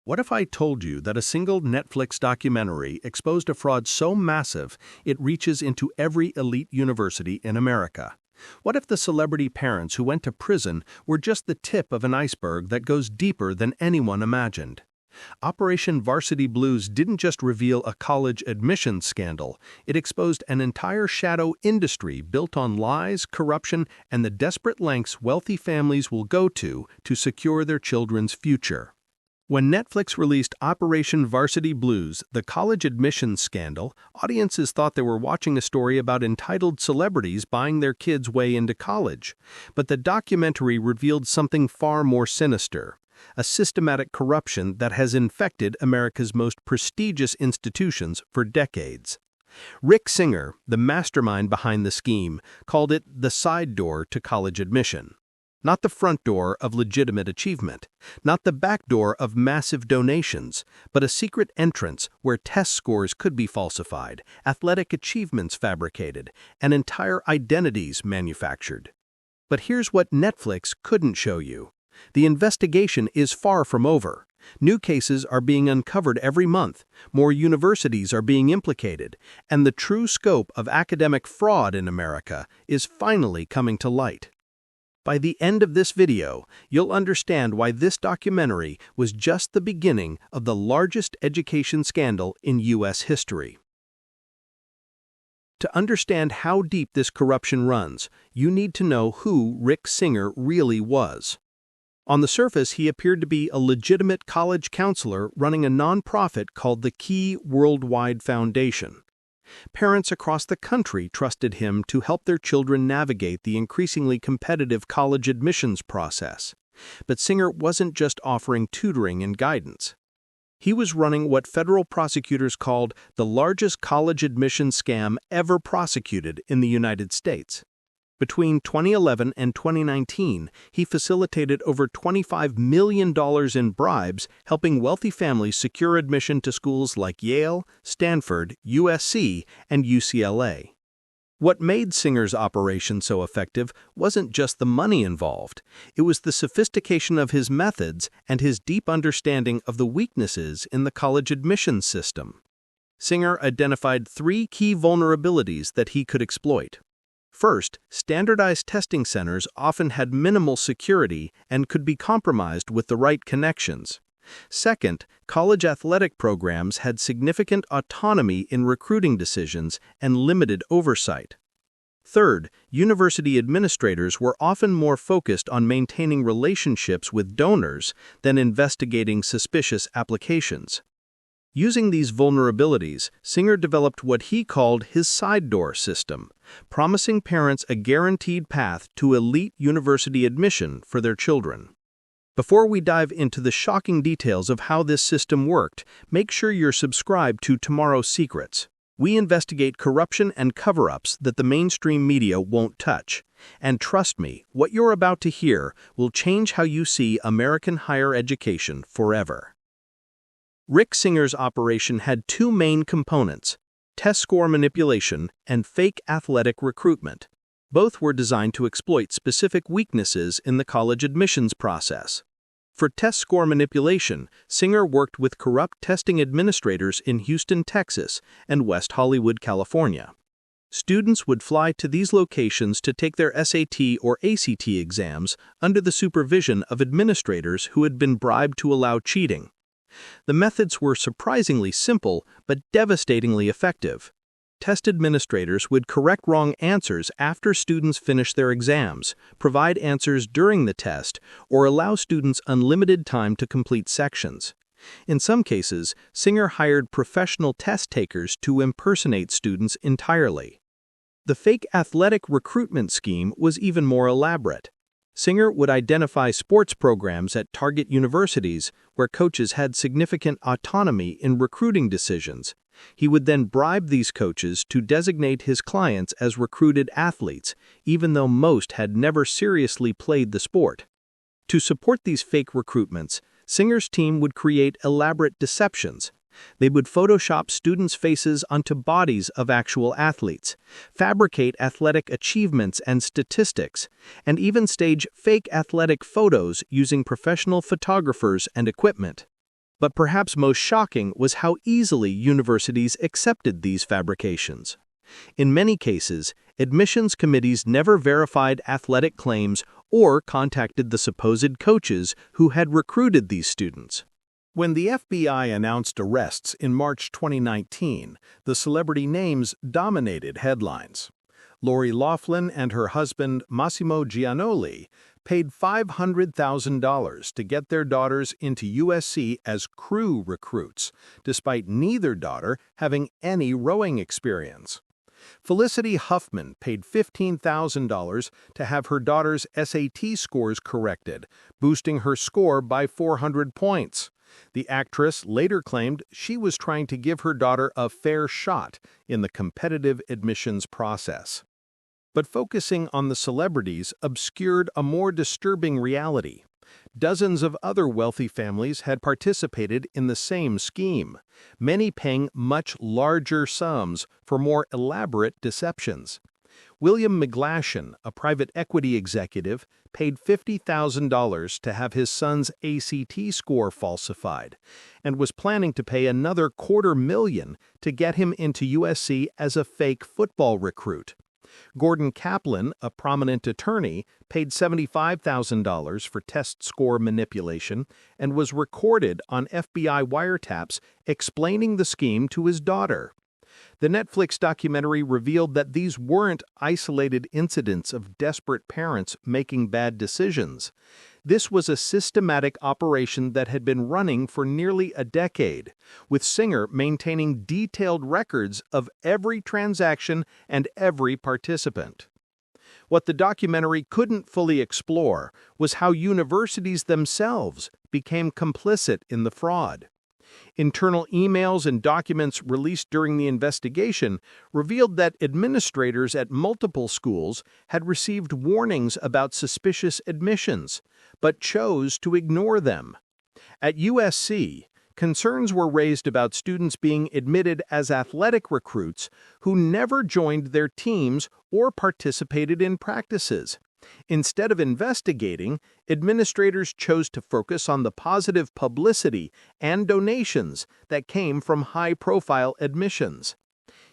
What if I told you that a single Netflix documentary exposed a fraud so massive it reaches into every elite university in America? What if the celebrity parents who went to prison were just the tip of an iceberg that goes deeper than anyone imagined? Operation Varsity Blues didn't just reveal a college admissions scandal, it exposed an entire shadow industry built on lies, corruption, and the desperate lengths wealthy families will go to secure their children's future. When Netflix released Operation Varsity Blues, the college admissions scandal, audiences thought they were watching a story about entitled celebrities buying their kids' way into college. But the documentary revealed something far more sinister: a systematic corruption that has infected America's most prestigious institutions for decades. Rick Singer, the mastermind behind the scheme, called it the side door to college admission. Not the front door of legitimate achievement, not the back door of massive donations, but a secret entrance where test scores could be falsified, athletic achievements fabricated, and entire identities manufactured. But here's what Netflix couldn't show you. The investigation is far from over. New cases are being uncovered every month, more universities are being implicated, and the true scope of academic fraud in America is finally coming to light. By the end of this video, you'll understand why this documentary was just the beginning of the largest education scandal in U.S. history. To understand how deep this corruption runs, you need to know who Rick Singer really was. On the surface, he appeared to be a legitimate college counselor running a nonprofit called the Key Worldwide Foundation. Parents across the country trusted him to help their children navigate the increasingly competitive college admissions process. But Singer wasn't just offering tutoring and guidance. He was running what federal prosecutors called the largest college admissions scam ever prosecuted in the United States. Between 2011 and 2019, he facilitated over $25 million in bribes, helping wealthy families secure admission to schools like Yale, Stanford, USC, and UCLA. What made Singer's operation so effective wasn't just the money involved. It was the sophistication of his methods and his deep understanding of the weaknesses in the college admissions system. Singer identified three key vulnerabilities that he could exploit. First, standardized testing centers often had minimal security and could be compromised with the right connections. Second, college athletic programs had significant autonomy in recruiting decisions and limited oversight. Third, university administrators were often more focused on maintaining relationships with donors than investigating suspicious applications. Using these vulnerabilities, Singer developed what he called his side door system, promising parents a guaranteed path to elite university admission for their children. Before we dive into the shocking details of how this system worked, make sure you're subscribed to Tomorrow's Secrets. We investigate corruption and cover-ups that the mainstream media won't touch. And trust me, what you're about to hear will change how you see American higher education forever. Rick Singer's operation had two main components: test score manipulation and fake athletic recruitment. Both were designed to exploit specific weaknesses in the college admissions process. For test score manipulation, Singer worked with corrupt testing administrators in Houston, Texas, and West Hollywood, California. Students would fly to these locations to take their SAT or ACT exams under the supervision of administrators who had been bribed to allow cheating. The methods were surprisingly simple but devastatingly effective. Test administrators would correct wrong answers after students finished their exams, provide answers during the test, or allow students unlimited time to complete sections. In some cases, Singer hired professional test takers to impersonate students entirely. The fake athletic recruitment scheme was even more elaborate. Singer would identify sports programs at target universities where coaches had significant autonomy in recruiting decisions. He would then bribe these coaches to designate his clients as recruited athletes, even though most had never seriously played the sport. To support these fake recruitments, Singer's team would create elaborate deceptions. They would Photoshop students' faces onto bodies of actual athletes, fabricate athletic achievements and statistics, and even stage fake athletic photos using professional photographers and equipment. But perhaps most shocking was how easily universities accepted these fabrications. In many cases, admissions committees never verified athletic claims or contacted the supposed coaches who had recruited these students. When the FBI announced arrests in March 2019, the celebrity names dominated headlines. Lori Loughlin and her husband, Massimo Giannoli, paid $500,000 to get their daughters into USC as crew recruits, despite neither daughter having any rowing experience. Felicity Huffman paid $15,000 to have her daughter's SAT scores corrected, boosting her score by 400 points. The actress later claimed she was trying to give her daughter a fair shot in the competitive admissions process. But focusing on the celebrities obscured a more disturbing reality. Dozens of other wealthy families had participated in the same scheme, many paying much larger sums for more elaborate deceptions. William McGlashan, a private equity executive, paid $50,000 to have his son's ACT score falsified, and was planning to pay another $250,000 to get him into USC as a fake football recruit. Gordon Kaplan, a prominent attorney, paid $75,000 for test score manipulation and was recorded on FBI wiretaps explaining the scheme to his daughter. The Netflix documentary revealed that these weren't isolated incidents of desperate parents making bad decisions. This was a systematic operation that had been running for nearly a decade, with Singer maintaining detailed records of every transaction and every participant. What the documentary couldn't fully explore was how universities themselves became complicit in the fraud. Internal emails and documents released during the investigation revealed that administrators at multiple schools had received warnings about suspicious admissions, but chose to ignore them. At USC, concerns were raised about students being admitted as athletic recruits who never joined their teams or participated in practices. Instead of investigating, administrators chose to focus on the positive publicity and donations that came from high-profile admissions.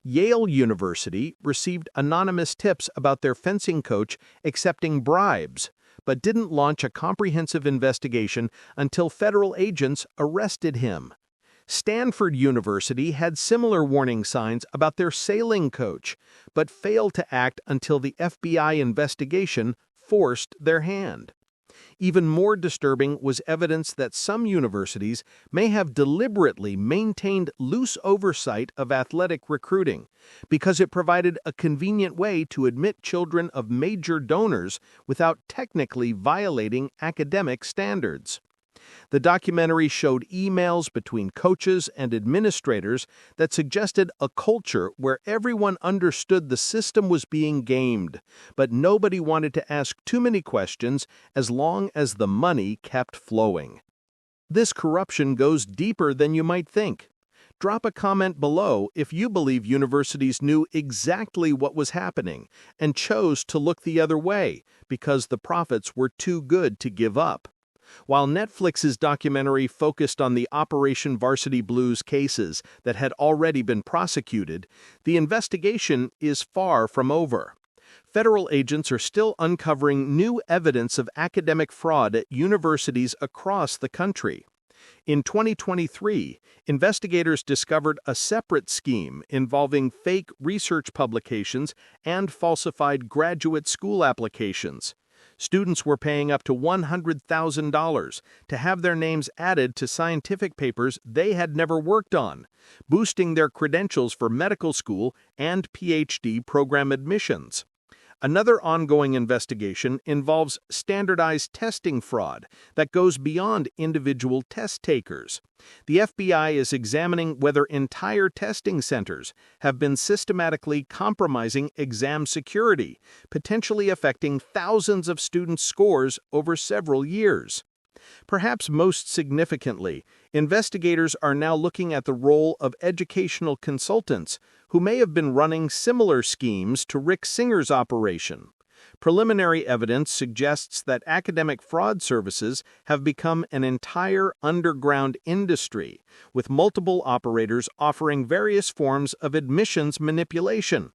Yale University received anonymous tips about their fencing coach accepting bribes, but didn't launch a comprehensive investigation until federal agents arrested him. Stanford University had similar warning signs about their sailing coach, but failed to act until the FBI investigation forced their hand. Even more disturbing was evidence that some universities may have deliberately maintained loose oversight of athletic recruiting because it provided a convenient way to admit children of major donors without technically violating academic standards. The documentary showed emails between coaches and administrators that suggested a culture where everyone understood the system was being gamed, but nobody wanted to ask too many questions as long as the money kept flowing. This corruption goes deeper than you might think. Drop a comment below if you believe universities knew exactly what was happening and chose to look the other way because the profits were too good to give up. While Netflix's documentary focused on the Operation Varsity Blues cases that had already been prosecuted, the investigation is far from over. Federal agents are still uncovering new evidence of academic fraud at universities across the country. In 2023, investigators discovered a separate scheme involving fake research publications and falsified graduate school applications. Students were paying up to $100,000 to have their names added to scientific papers they had never worked on, boosting their credentials for medical school and PhD program admissions. Another ongoing investigation involves standardized testing fraud that goes beyond individual test takers. The FBI is examining whether entire testing centers have been systematically compromising exam security, potentially affecting thousands of students' scores over several years. Perhaps most significantly, investigators are now looking at the role of educational consultants who may have been running similar schemes to Rick Singer's operation. Preliminary evidence suggests that academic fraud services have become an entire underground industry, with multiple operators offering various forms of admissions manipulation.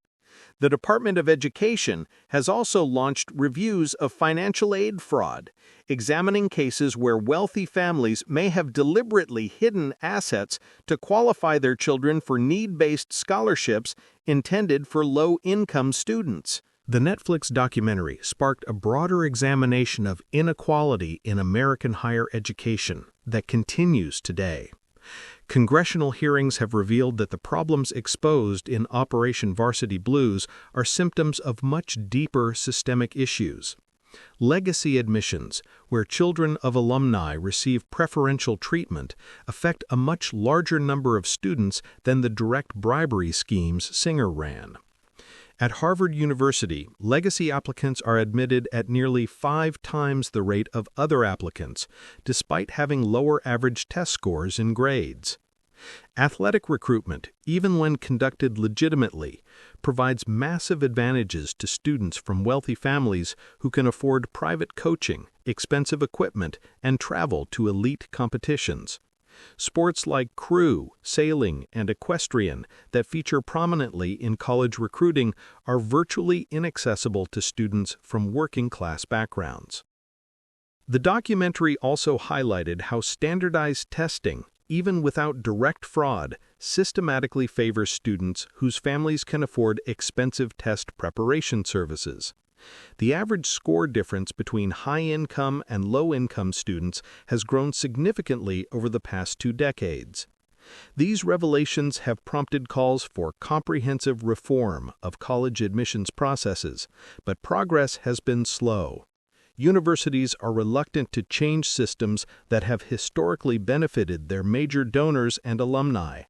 The Department of Education has also launched reviews of financial aid fraud, examining cases where wealthy families may have deliberately hidden assets to qualify their children for need-based scholarships intended for low-income students. The Netflix documentary sparked a broader examination of inequality in American higher education that continues today. Congressional hearings have revealed that the problems exposed in Operation Varsity Blues are symptoms of much deeper systemic issues. Legacy admissions, where children of alumni receive preferential treatment, affect a much larger number of students than the direct bribery schemes Singer ran. At Harvard University, legacy applicants are admitted at nearly 5 times the rate of other applicants, despite having lower average test scores and grades. Athletic recruitment, even when conducted legitimately, provides massive advantages to students from wealthy families who can afford private coaching, expensive equipment, and travel to elite competitions. Sports like crew, sailing, and equestrian that feature prominently in college recruiting are virtually inaccessible to students from working-class backgrounds. The documentary also highlighted how standardized testing, even without direct fraud, systematically favors students whose families can afford expensive test preparation services. The average score difference between high-income and low-income students has grown significantly over the past 2 decades. These revelations have prompted calls for comprehensive reform of college admissions processes, but progress has been slow. Universities are reluctant to change systems that have historically benefited their major donors and alumni.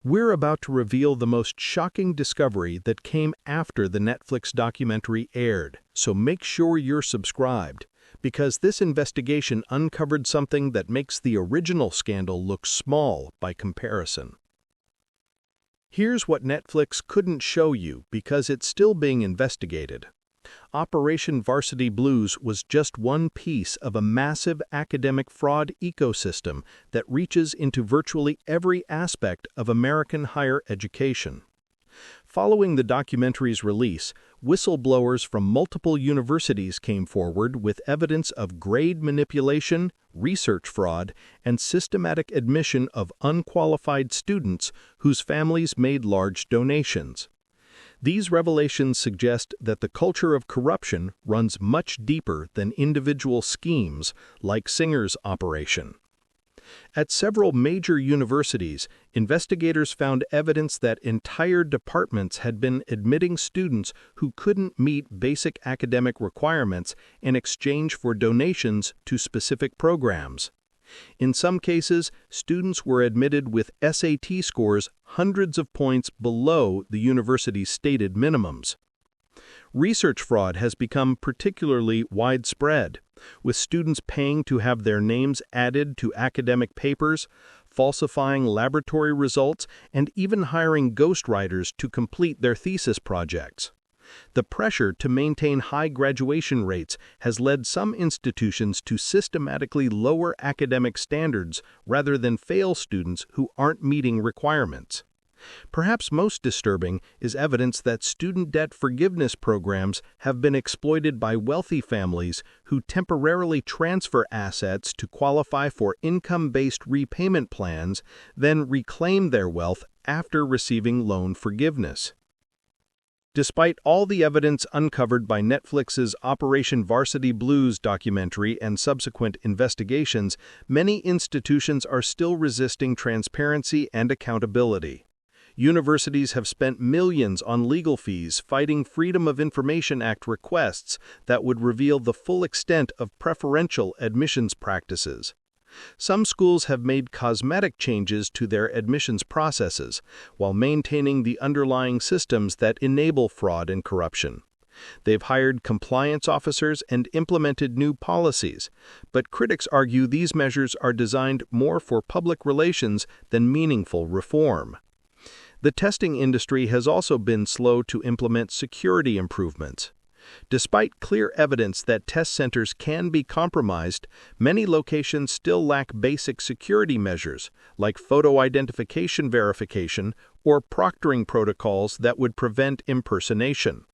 We're about to reveal the most shocking discovery that came after the Netflix documentary aired, so make sure you're subscribed, because this investigation uncovered something that makes the original scandal look small by comparison. Here's what Netflix couldn't show you because it's still being investigated. Operation Varsity Blues was just one piece of a massive academic fraud ecosystem that reaches into virtually every aspect of American higher education. Following the documentary's release, whistleblowers from multiple universities came forward with evidence of grade manipulation, research fraud, and systematic admission of unqualified students whose families made large donations. These revelations suggest that the culture of corruption runs much deeper than individual schemes like Singer's operation. At several major universities, investigators found evidence that entire departments had been admitting students who couldn't meet basic academic requirements in exchange for donations to specific programs. In some cases, students were admitted with SAT scores hundreds of points below the university's stated minimums. Research fraud has become particularly widespread, with students paying to have their names added to academic papers, falsifying laboratory results, and even hiring ghostwriters to complete their thesis projects. The pressure to maintain high graduation rates has led some institutions to systematically lower academic standards rather than fail students who aren't meeting requirements. Perhaps most disturbing is evidence that student debt forgiveness programs have been exploited by wealthy families who temporarily transfer assets to qualify for income-based repayment plans, then reclaim their wealth after receiving loan forgiveness. Despite all the evidence uncovered by Netflix's Operation Varsity Blues documentary and subsequent investigations, many institutions are still resisting transparency and accountability. Universities have spent millions on legal fees fighting Freedom of Information Act requests that would reveal the full extent of preferential admissions practices. Some schools have made cosmetic changes to their admissions processes while maintaining the underlying systems that enable fraud and corruption. They've hired compliance officers and implemented new policies, but critics argue these measures are designed more for public relations than meaningful reform. The testing industry has also been slow to implement security improvements. Despite clear evidence that test centers can be compromised, many locations still lack basic security measures, like photo identification verification or proctoring protocols that would prevent impersonation.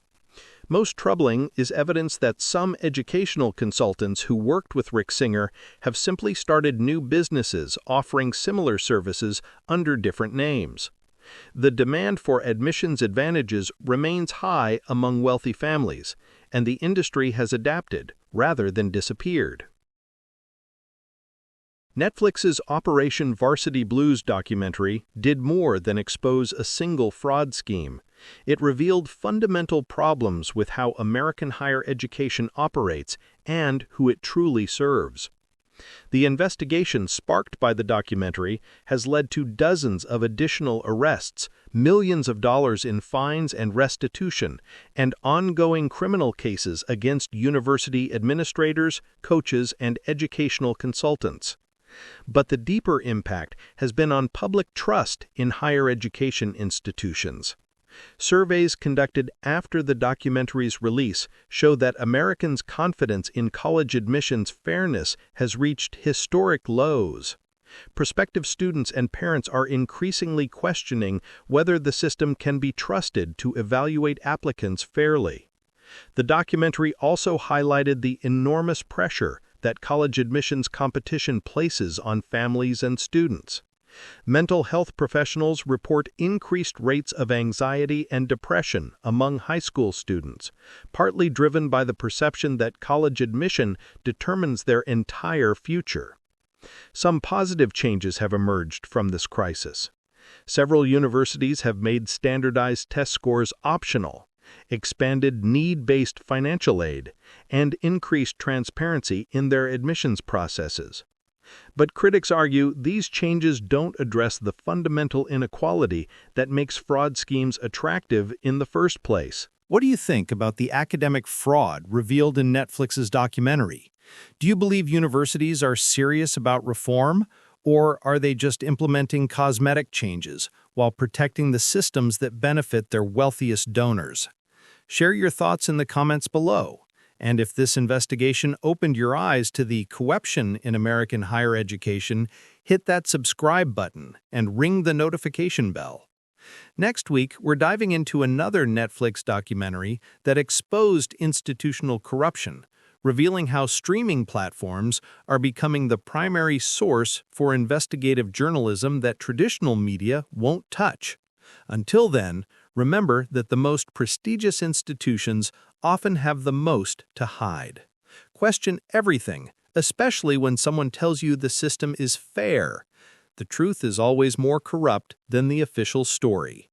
Most troubling is evidence that some educational consultants who worked with Rick Singer have simply started new businesses offering similar services under different names. The demand for admissions advantages remains high among wealthy families, and the industry has adapted rather than disappeared. Netflix's Operation Varsity Blues documentary did more than expose a single fraud scheme. It revealed fundamental problems with how American higher education operates and who it truly serves. The investigation sparked by the documentary has led to dozens of additional arrests, millions of dollars in fines and restitution, and ongoing criminal cases against university administrators, coaches, and educational consultants. But the deeper impact has been on public trust in higher education institutions. Surveys conducted after the documentary's release show that Americans' confidence in college admissions fairness has reached historic lows. Prospective students and parents are increasingly questioning whether the system can be trusted to evaluate applicants fairly. The documentary also highlighted the enormous pressure that college admissions competition places on families and students. Mental health professionals report increased rates of anxiety and depression among high school students, partly driven by the perception that college admission determines their entire future. Some positive changes have emerged from this crisis. Several universities have made standardized test scores optional, expanded need-based financial aid, and increased transparency in their admissions processes. But critics argue these changes don't address the fundamental inequality that makes fraud schemes attractive in the first place. What do you think about the academic fraud revealed in Netflix's documentary? Do you believe universities are serious about reform, or are they just implementing cosmetic changes while protecting the systems that benefit their wealthiest donors? Share your thoughts in the comments below. And if this investigation opened your eyes to the corruption in American higher education, hit that subscribe button and ring the notification bell. Next week, we're diving into another Netflix documentary that exposed institutional corruption, revealing how streaming platforms are becoming the primary source for investigative journalism that traditional media won't touch. Until then, remember that the most prestigious institutions often have the most to hide. Question everything, especially when someone tells you the system is fair. The truth is always more corrupt than the official story.